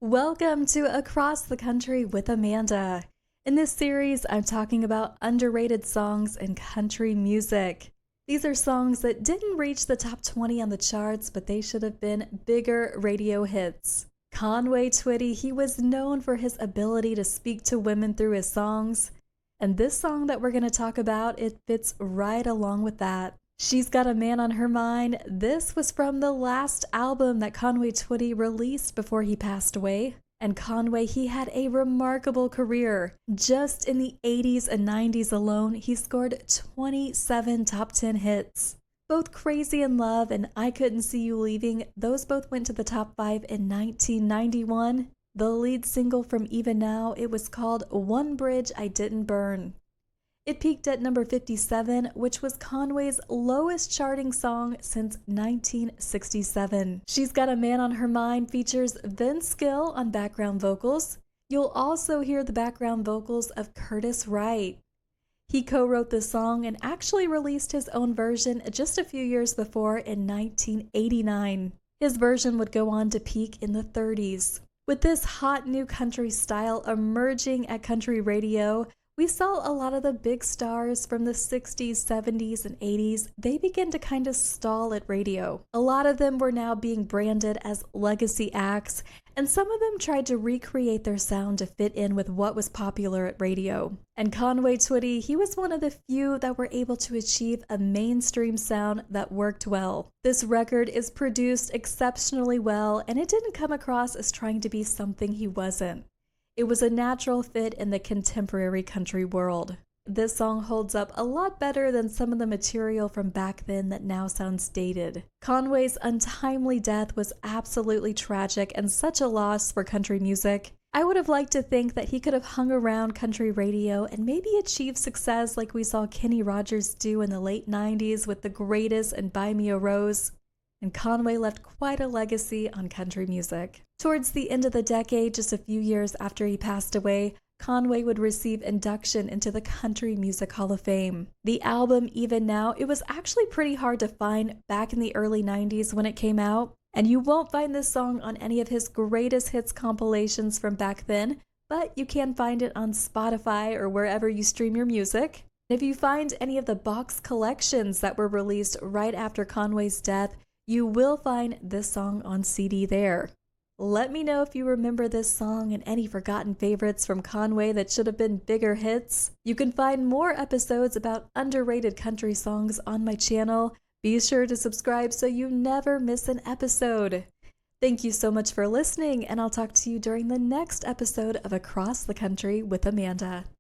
Welcome to Across the Country with Amanda. In this series, I'm talking about underrated songs in country music. These are songs that didn't reach the top 20 on the charts, but they should have been bigger radio hits. Conway Twitty, he was known for his ability to speak to women through his songs. And this song that we're going to talk about, it fits right along with that. She's Got a Man on Her Mind. This was from the last album that Conway Twitty released before he passed away. And Conway, he had a remarkable career. Just in the 80s and 90s alone, he scored 27 top 10 hits. Both Crazy in Love and I Couldn't See You Leaving, those both went to the top 5 in 1991. The lead single from Even Now, it was called One Bridge I Didn't Burn. It peaked at number 57, which was Conway's lowest charting song since 1967. She's Got a Man on Her Mind features Vince Gill on background vocals. You'll also hear the background vocals of Curtis Wright. He co-wrote the song and actually released his own version just a few years before in 1989. His version would go on to peak in the 30s. With this hot new country style emerging at country radio, we saw a lot of the big stars from the 60s, 70s, and 80s. They began to kind of stall at radio. A lot of them were now being branded as legacy acts, and some of them tried to recreate their sound to fit in with what was popular at radio. And Conway Twitty, he was one of the few that were able to achieve a mainstream sound that worked well. This record is produced exceptionally well, and it didn't come across as trying to be something he wasn't. It was a natural fit in the contemporary country world. This song holds up a lot better than some of the material from back then that now sounds dated. Conway's untimely death was absolutely tragic and such a loss for country music. I would have liked to think that he could have hung around country radio and maybe achieved success like we saw Kenny Rogers do in the late 90s with The Greatest and Buy Me a Rose. And Conway left quite a legacy on country music. Towards the end of the decade, just a few years after he passed away, Conway would receive induction into the Country Music Hall of Fame. The album, Even Now, it was actually pretty hard to find back in the early 90s when it came out, and you won't find this song on any of his greatest hits compilations from back then, but you can find it on Spotify or wherever you stream your music. If you find any of the box collections that were released right after Conway's death, you will find this song on CD there. Let me know if you remember this song and any forgotten favorites from Conway that should have been bigger hits. You can find more episodes about underrated country songs on my channel. Be sure to subscribe so you never miss an episode. Thank you so much for listening, and I'll talk to you during the next episode of Across the Country with Amanda.